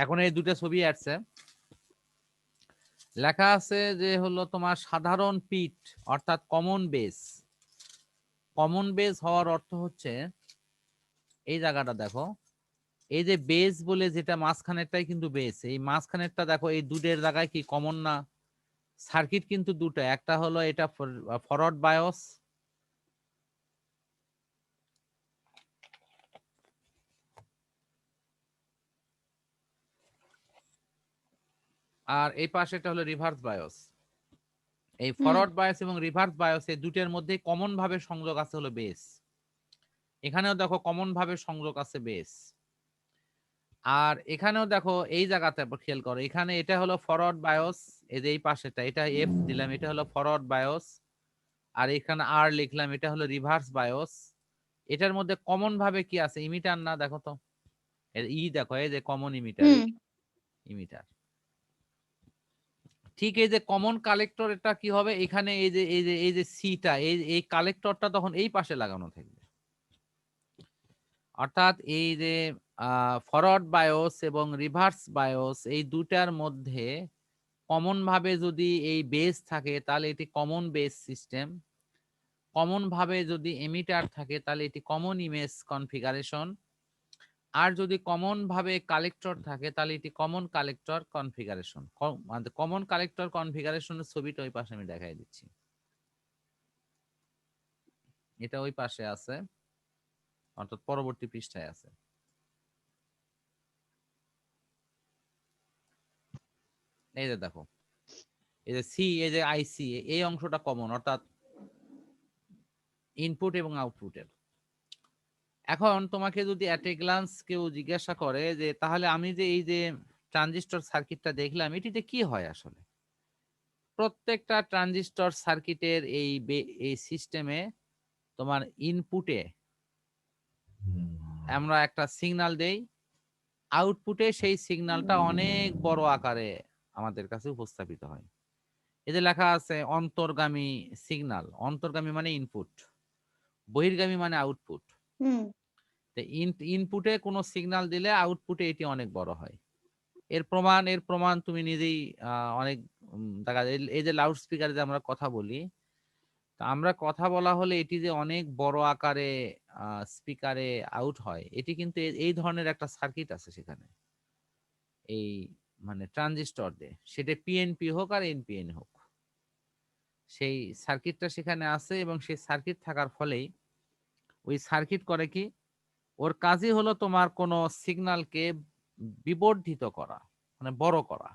এখন এই দুটো ছবি আসছে, লেখা আছে যে হলো তোমার সাধারণ পিট অর্থাৎ কমন বেস। কমন বেস হওয়ার অর্থ হচ্ছে এই জায়গাটা দেখো, এই যে বেস বলে যেটা মাঝখানেরটাই কিন্তু বেস, এই মাঝখানেরটা দেখো এই দুটের জায়গায় কি কমন না? সার্কিট কিন্তু দুটো, একটা হলো এটা ফরওয়ার্ড বায়োস, আর এই পাশেটা হলো রিভার্স বায়োস। এই ফরওয়ার্ড বায়োস এবং রিভার্স বায়োস এই দুটের মধ্যে কমন ভাবে সংযোগ আছে হলো বেস। এখানেও দেখো কমন ভাবে সংযোগ আছে বেস। আর এখানেও দেখো এই জায়গাতে খেয়াল করো, এখানে এটা হলো ফরওয়ার্ড বায়োস, এই যে এই পাশেটা এটা এফ দিলাম, এটা হলো ফরওয়ার্ড বায়োস, আর এখানে আর লিখলাম, এটা হলো রিভার্স বায়োস। এটার মধ্যে কমন ভাবে কি আছে? ইমিটার না? দেখো তো ই দেখো, এই যে কমন ইমিটার, ইমিটার। ঠিক এই যে কমন কালেক্টর, এটা কি হবে এখানে এই যে সিটা, এই কালেক্টরটা তখন এই পাশে লাগানো থাকবে। অর্থাৎ এই যে ফরওয়ার্ড বায়োস এবং রিভার্স বায়োস এই দুটার মধ্যে কমন ভাবে যদি এই বেস থাকে তাহলে এটি কমন বেস সিস্টেম, কমন ভাবে যদি এমিটার থাকে তাহলে এটি কমন ইমেজ কনফিগারেশন, আর যদি কমন ভাবে কালেক্টর থাকে তাহলে এটি common collector configuration. Common collector কনফিগারেশনের ছবিটা ওই পাশে আমি দেখাই দিচ্ছি, এটা ওই পাশে আছে, অর্থাৎ পরবর্তী পৃষ্ঠায় আছে। এই যে দেখো, এই যে সি, এই যে আইসি, এই অংশটা কমন, অর্থাৎ ইনপুট এবং আউটপুটের। এখন তোমাকে যদি অ্যাট এ গ্লান্স কেউ জিজ্ঞাসা করে যে তাহলে আমি যে এই যে ট্রানজিস্টর সার্কিটটা দেখলাম এটিতে কি হয় আসলে? প্রত্যেকটা ট্রানজিস্টর সার্কিটের এই সিস্টেমে তোমার ইনপুটে আমরা একটা সিগন্যাল দেই, আউটপুটে সেই সিগন্যালটা অনেক বড় আকারে আমাদের কাছে উপস্থাপিত হয়। এই যে লেখা আছে অন্তর্গামী সিগন্যাল, অন্তর্গামী মানে ইনপুট, বহির্গামী মানে আউটপুট। ইনপুটে কোনো সিগন্যাল দিলে আউটপুটে এটি অনেক বড় হয়। এর প্রমাণ তুমি নিজেই অনেক দেখা যায়। এই যে লাউড স্পিকারে যে আমরা কথা বলি, তা আমরা কথা বলা হলে এটি যে অনেক বড় আকারে স্পিকারে আউট হয়, এটি কিন্তু এই ধরনের একটা সার্কিট আছে সেখানে, এই মানে ট্রানজিস্টর দিয়ে, সেটা পিএনপি হোক আর এনপিএন হোক, সেই সার্কিটটা সেখানে আছে। এবং সেই সার্কিট থাকার ফলেই ওই সার্কিট করে কি, ওর কাজই হলো তোমার কোনো সিগন্যালকে বিবর্ধিত করা, মানে বড় করা।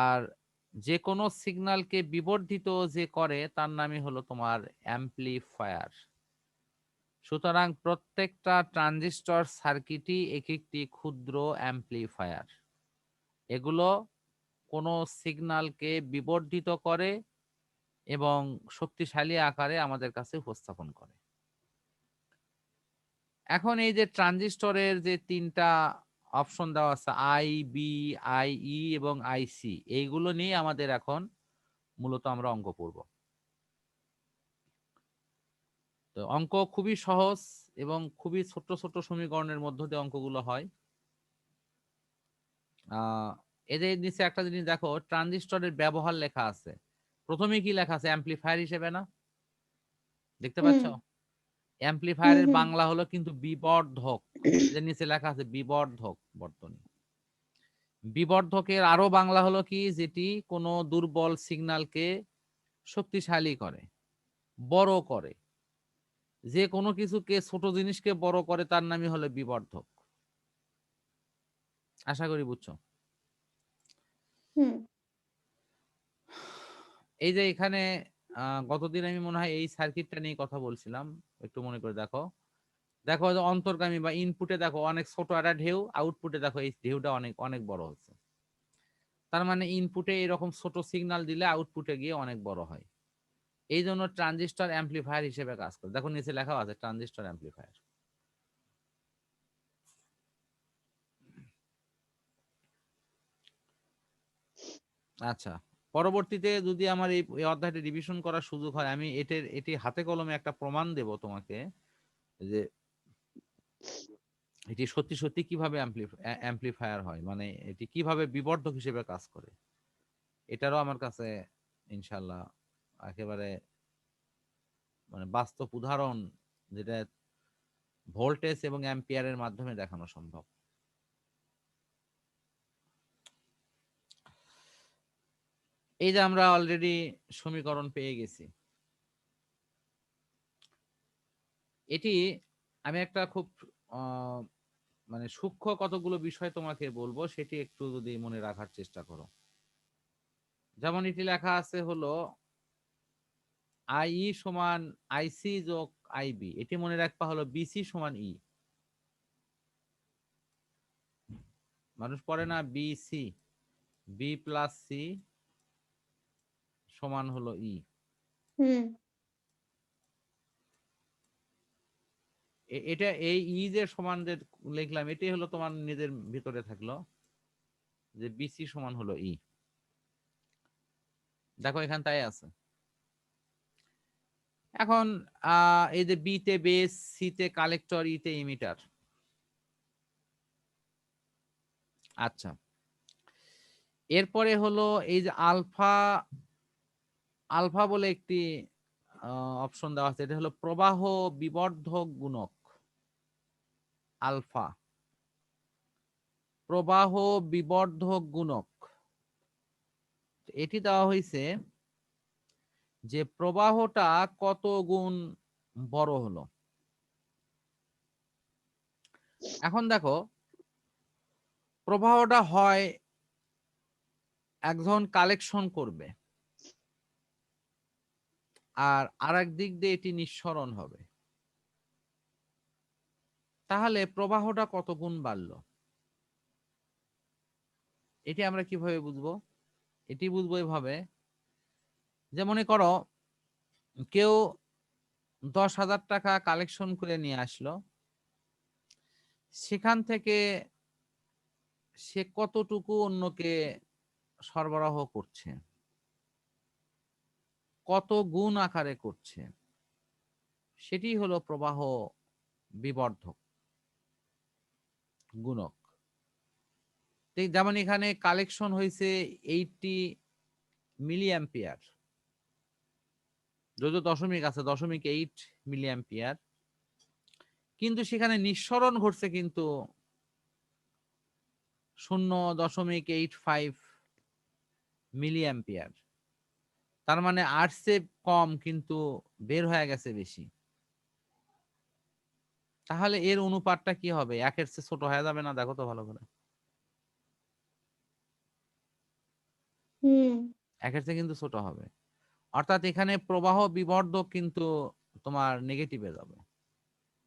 আর যে কোনো সিগন্যালকে বিবর্ধিত যে করে তার নামই হলো তোমার অ্যাম্পলিফায়ার। সুতরাং প্রত্যেকটা ট্রানজিস্টর সার্কিটই এক একটি ক্ষুদ্র অ্যাম্পলিফায়ার। এগুলো কোনো সিগন্যালকে বিবর্ধিত করে এবং শক্তিশালী আকারে আমাদের কাছে উপস্থাপন করে। এখন এই যে ট্রানজিস্টরের যে তিনটা অপশন দেওয়া আছে, আই, বি, আই, ই এবং আইসি, এইগুলো নিয়ে আমাদের এখন মূলত আমরা অঙ্ক করব। তো অঙ্ক খুবই সহজ এবং খুবই ছোট্ট ছোট্ট সমীকরণের মধ্য দিয়ে অঙ্কগুলো হয়। এদের নিচে একটা জিনিস দেখো, ট্রানজিস্টরের ব্যবহার লেখা আছে। প্রথমে কি লেখা আছে? অ্যাম্পলিফায়ার হিসেবে না? দেখতে পাচ্ছ? অ্যাম্পলিফায়ারের বাংলা হলো কিন্তু বিবর্ধক। এদের নিচে লেখা আছে বিবর্ধক বর্তনী। বিবর্ধকের আরো বাংলা হলো কি, যেটি কোনো দুর্বল সিগন্যালকে শক্তিশালী করে, বড় করে। যে কোনো কিছুকে, ছোট জিনিসকে বড় করে, তার নামই হলো বিবর্ধক। আশা করি বুঝছো। এই যে এখানে গতদিন আমি মনে হয় এই সার্কিটটা নিয়ে কথা বলছিলাম, একটু মনে করে দেখো। দেখো যে অন্তর্গামী বা ইনপুটে দেখো অনেক ছোট একটা ঢেউ, আউটপুটে দেখো এই ঢেউটা অনেক অনেক বড় হচ্ছে। তার মানে ইনপুটে এরকম ছোট সিগন্যাল দিলে আউটপুটে গিয়ে অনেক বড় হয়। এই জন্য ট্রানজিস্টর অ্যাম্পলিফায়ার হিসেবে কাজ করে। দেখো নিচে লেখা আছে ট্রানজিস্টর অ্যাম্পলিফায়ার। আচ্ছা, পরবর্তীতে যদি আমার এই অধ্যায়টি রিভিশন করার সুযোগ হয়, আমি এটি হাতে কলমে একটা প্রমাণ দেব তোমাকে, যে এটি সত্যি সত্যি কিভাবে অ্যাম্পলিফায়ার হয়, মানে এটি কিভাবে বিবর্ধক হিসেবে কাজ করে, এটারও আমার কাছে ইনশাল্লাহ একেবারে মানে বাস্তব উদাহরণ, যেটা ভোল্টেজ এবং অ্যাম্পিয়ারের মাধ্যমে দেখানো সম্ভব। এই যে আমরা অলরেডি সমীকরণ পেয়ে গেছি, এটি আমি একটা খুব মানে সূক্ষ্ম কতগুলো বিষয় তোমাকে বলবো, সেটি একটু যদি মনে রাখার চেষ্টা করো। যেমন এটি লেখা আছে হলো আই সমান আইসি যোগ আইবি, এটি মনে রাখবা হলো বিসি সমান ই। মানুষ পড়ে না বিসি, বি প্লাস সি সমান হলো ই। এটা এই ই যে সমান যে লিখলাম, এটাই হলো তোমার নিজের ভিতরে থাকলো যে বিসি সমান হলো ই। দেখো এখান তাই আছে। এখন এই যে বি তে বেস, সি তে কালেক্টর, ই তে ইমিটার। আচ্ছা, এরপরে হলো এই যে আলফা, আলফা বলে একটি অপশন দেওয়া আছে, এটা হলো প্রবাহ বিবর্ধক গুণক। আলফা প্রবাহ বিবর্ধক গুণক, এটি দেওয়া হয়েছে যে প্রবাহটা কত গুণ বড় হলো। এখন দেখো প্রবাহটা হয় একজন কালেকশন করবে, আর আরেক দিক দিয়ে এটি নিঃসরণ হবে, তাহলে প্রবাহটা কত গুণ বাড়লো, এটি আমরা কিভাবে বুঝবো? এটি বুঝবো এভাবে, যে মনে করো কেউ 10,000 টাকা কালেকশন করে নিয়ে আসলো, সেখান থেকে সে কতটুকু অন্যকে সরবরাহ করছে, কত গুণ আকারে করছে, সেটি হলো প্রবাহ বিবর্ধক গুণক। ঠিক যেমন এখানে কালেকশন হয়েছে 80 মিলি অ্যাম্পিয়ার, যদিও দশমিক আছে, 0.8 মিলি অ্যাম্পিয়ার, কিন্তু সেখানে নিঃসরণ ঘটছে কিন্তু 0.85 মিলি অ্যাম্পিয়ার। তার মানে আসছে কম কিন্তু বের হয়ে গেছে বেশি। তাহলে এর অনুপাতটা কি হবে? একের চেয়ে ছোট হয়ে যাবে না? দেখো তো ভালো করে, একের চেয়ে কিন্তু ছোট হবে। অর্থাৎ এখানে প্রবাহ বিবর্ধক কিন্তু তোমার নেগেটিভে যাবে।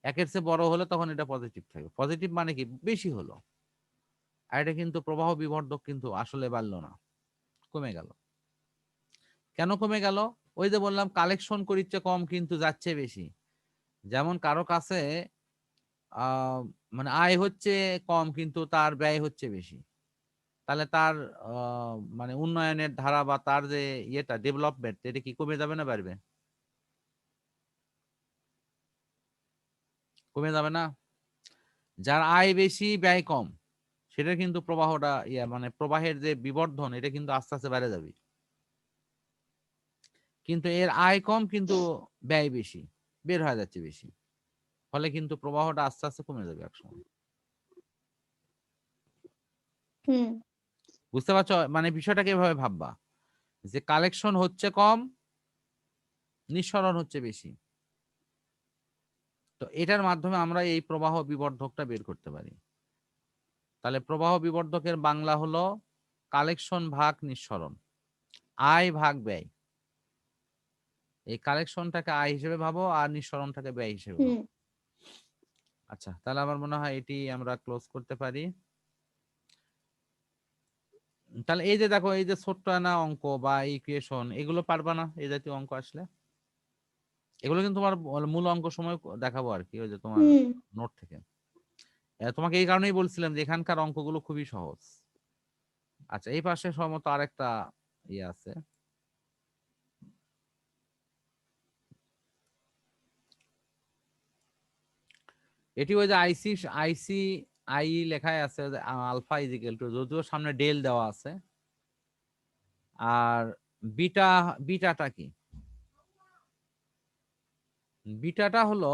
একের চেয়ে বড় হলে তখন এটা পজিটিভ থাকবে। পজিটিভ মানে কি? বেশি হলো। আর এটা কিন্তু প্রবাহ বিবর্ধক কিন্তু আসলে বাড়লো না, কমে গেল। কেন কমে গেল? ওই যে বললাম কালেকশন করিচ্ছে কম কিন্তু যাচ্ছে বেশি। যেমন কারো কাছে মানে আয় হচ্ছে কম কিন্তু তার ব্যয় হচ্ছে বেশি, তাহলে তার মানে উন্নয়নের ধারা বা তার যে ইয়েটা ডেভেলপমেন্ট, এটা কি কমে যাবে না বাড়বে? কমে যাবে না? যার আয় বেশি ব্যয় কম, সেটা কিন্তু প্রবাহটা মানে প্রবাহের যে বিবর্ধন, এটা কিন্তু আস্তে আস্তে বেড়ে যাবে। কিন্তু এর আয় কম কিন্তু ব্যয় বেশি, বের হয়ে যাচ্ছে বেশি, ফলে কিন্তু প্রবাহটা আস্তে আস্তে কমে যাবে একসময়। বুঝতে পারছো? মানে বিষয়টাকে এভাবে ভাববা যে কালেকশন হচ্ছে কম, নিঃসরণ হচ্ছে বেশি, তো এটার মাধ্যমে আমরা এই প্রবাহ বিবর্ধকটা বের করতে পারি। তাহলে প্রবাহ বিবর্ধকের বাংলা হলো কালেকশন ভাগ নিঃসরণ, আয় ভাগ ব্যয়। এই কালেকশনটাকে আয় হিসেবে ভাবো আর নিঃসরণটাকে ব্যয় হিসেবে ভাবো। আচ্ছা, তাহলে আমার মনে হয় এটি আমরা ক্লোজ করতে পারি। তাহলে এই যে দেখো, এই যে ছোট্ট না অঙ্ক বা ইকুয়েশন, এগুলো পারবা না? এই জাতীয় অঙ্ক আসলে এগুলো কিন্তু তোমার মূল অঙ্ক সময় দেখাবো আর কি, ওই যে তোমার নোট থেকে। তোমাকে এই কারণেই বলছিলাম যে এখানকার অঙ্কগুলো খুবই সহজ। আচ্ছা, এই পাশে সম্ভবত আরেকটা ইয়ে আছে। এটি ওই যে আইসি আইসি আই লেখায় আছে আলফা ইজ ইকুয়াল টু, যদিও সামনে ডেল দেওয়া আছে। আর বিটা, বিটাটা কি? বিটাটা হলো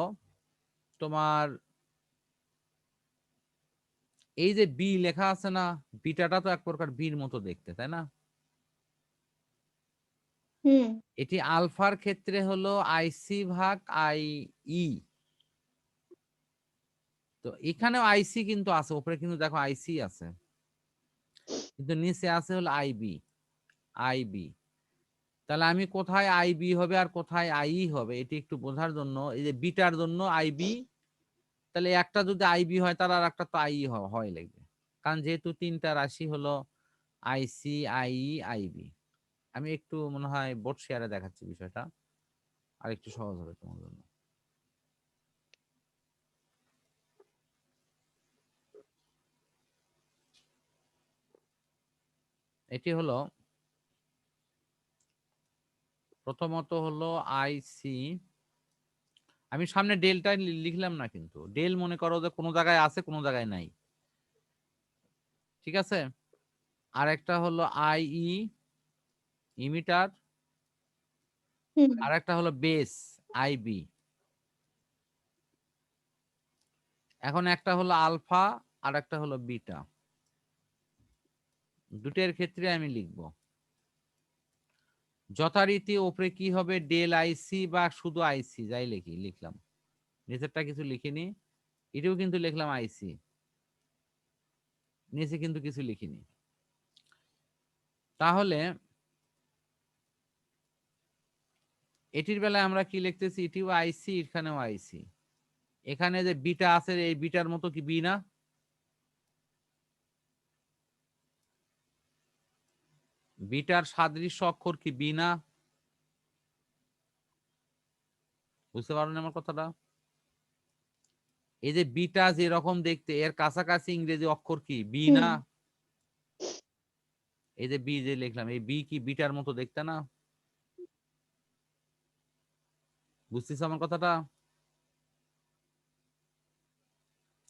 তোমার এই যে বি লেখা আছে না, বিটাটা তো এক প্রকার বির মতো দেখতে, তাই না? এটি আলফার ক্ষেত্রে হলো আইসি ভাগ আই ই। তো এখানেও আইসি কিন্তু আছে, উপরে কিন্তু দেখো আইসি আছে, কিন্তু নিচে আছে হলো আইবি। আইবি, তাহলে আমি কোথায় আইবি হবে আর কোথায় আই হবে এটি একটু বোঝার জন্য, এই যে বিটার জন্য আইবি, তাহলে একটা যদি আইবি হয় তার আর একটা তো আই হয় লাগবে, কারণ যেহেতু তিনটা রাশি হলো আইসি আই আইবি। আমি একটু মনে হয় বোর্ড শেয়ারে দেখাচ্ছি বিষয়টা, আর একটু সহজ হবে তোমার জন্য। এটি হলো প্রথমত হলো আইসি, আমি সামনে ডেলটা লিখলাম না, কিন্তু ডেল মনে করো যে কোনো জায়গায় আছে কোনো জায়গায় নাই, ঠিক আছে। আর একটা হলো আই ই ইমিটার, আর একটা হলো বেস আইবি। এখন একটা হলো আলফা আর একটা হলো বিটা, দুটের ক্ষেত্রে আমি লিখব যথারীতি ওপরে কি হবে ডেল আইসি বা শুধু আইসি যাই লিখলাম, নিচেরটা কিছু লিখিনি, এটাও কিন্তু লিখলাম আইসি, নিচে কিন্তু কিছু লিখিনি। তাহলে এটির বেলায় আমরা কি লিখতেছি, এটিও আইসি এখানেও আইসি, এখানে যে বিটা আছে এই বিটার মতো কি বি না? বিটার সাদৃশ্য অক্ষর কি বি না? বুঝতে পারো না আমার কথাটা? এই যে বিটা যেরকম দেখতে এর কাছাকাছি ইংরেজি অক্ষর কি বি না? এই যে বি যে লিখলাম এই বি কি বিটার মতো দেখতে না? বুঝতেছ আমার কথাটা?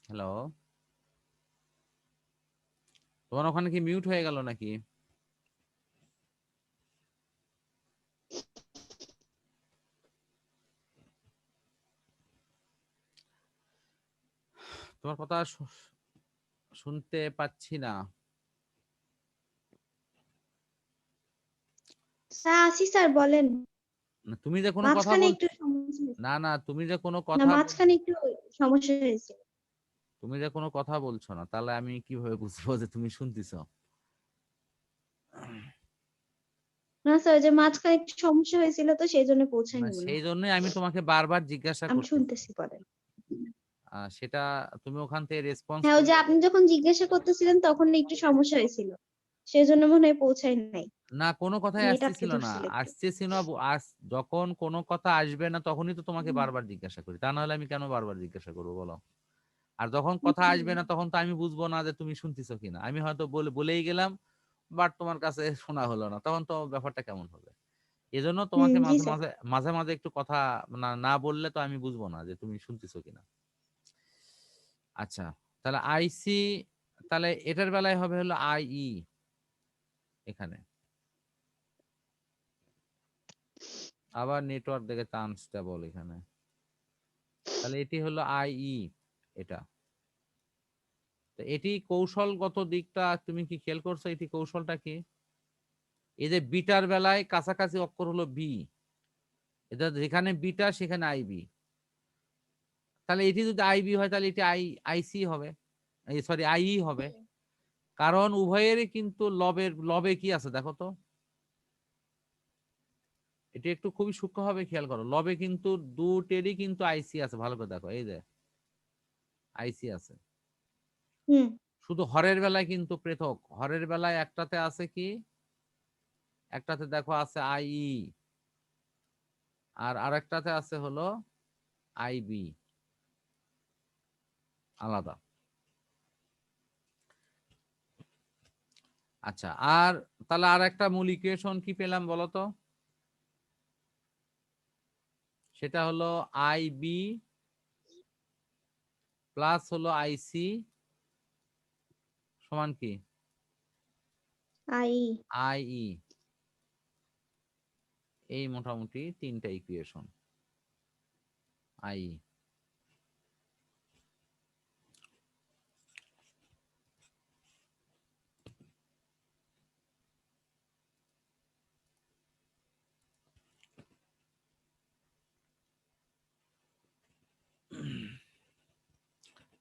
হ্যালো, তোমার ওখানে কি মিউট হয়ে গেল নাকি? তোমার কথা শুনতে পাচ্ছি না। স্যার আছি স্যার, বলেন। তুমি যে কোনো কথা মাঝখানে বল, একটু সমস্যা হয়েছে। না না তুমি যে কোনো না, কথা মাঝখানে একটু সমস্যা হয়েছে। তুমি যে কোনো কথা বলছো না, তাহলে আমি কিভাবে বুঝবো যে তুমি শুনতেছো? না স্যার, ওই যে মাঝখানে একটু সমস্যা হয়েছিল তো সেই জন্য না পৌঁছায়নি মনে সেই হয়। জন্যই আমি তোমাকে বারবার জিজ্ঞাসা আমি করতেছি, শুনতেছি, বলেন। সেটা তুমি ওখান থেকে রেসপন্স হ্যাঁ, ওই যে করলে। আপনি যখন জিজ্ঞাসা করতেছিলেন তখন একটু সমস্যা হয়েছিল, সেই জন্য মনে হয় পৌঁছায় নাই। না কোনো কথাই নেট আটকে আসতেছিল না, ধরছিল একটু। আসতেছিল না, যখন কোনো কথা আসবে না তখনই তো তোমাকে বারবার জিজ্ঞাসা করি, তা না হলে আমি কেন বারবার জিজ্ঞাসা করবো বলো? আর যখন কথা আসবে না তখন তো আমি বুঝবো না যে তুমি শুনতেছো কিনা, আমি হয়তো বলেই গেলাম বাট তোমার কাছে শোনা হলো না, তখন তো ব্যাপারটা কেমন হবে? এজন্য তোমাকে জি মাঝে স্যার। মাঝে মাঝে মাঝে একটু কথা না না বললে তো আমি বুঝবো না যে তুমি শুনতেছো কিনা। আচ্ছা, তাহলে আইসি, তাহলে এটার বেলায় হবে হলো আইই, এখানে আবার নেটওয়ার্ক দেখে আনস্টেবল এখানে, তাহলে এটি হলো আইই এটা। তো এটি কৌশলগত দিকটা তুমি কি খেয়াল করছো, এটি কৌশলটা কি? এই যে বিটার বেলায় কাছাকাছি অক্ষর হলো বি, এটা যেখানে বিটা সেখানে আইবি, তাহলে এটি যদি আইবি হয় তাহলে এটি আইসি হবে, সরি আইই হবে, কারণ উভয়েরই কিন্তু লবে কি আছে দেখো তো, এটি একটু খুবই সূক্ষ্মভাবে খেয়াল করো, লবে কিন্তু দুটেরই কিন্তু আইসি আছে, ভালো করে দেখো এই যে আইসি আছে। হুম। শুধু হরের বেলায় কিন্তু পৃথক, হরের বেলায় একটাতে আছে কি, একটাতে দেখো আছে আইই, আর আরেকটাতে আছে হলো আইবি, আলাদা। আচ্ছা, আর তাহলে আর একটা মূল ইকুয়েশন কি পেলাম বলতো, সেটা হলো আইবি প্লাস হলো আইসি সমান কি আই আইই, এই মোটামুটি তিনটা ইকুয়েশন আই।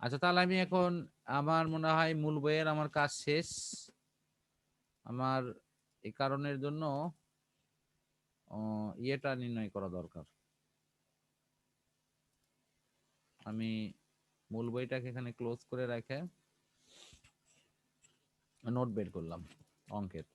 আচ্ছা তাহলে আমি এখন আমার মনে হয় মূল বইয়ের আমার কাজ শেষ। আমার এই কারণের জন্য ইয়েটা নির্ণয় করা দরকার। আমি মূল বইটাকে এখানে ক্লোজ করে রেখে নোট বের করলাম অঙ্কের।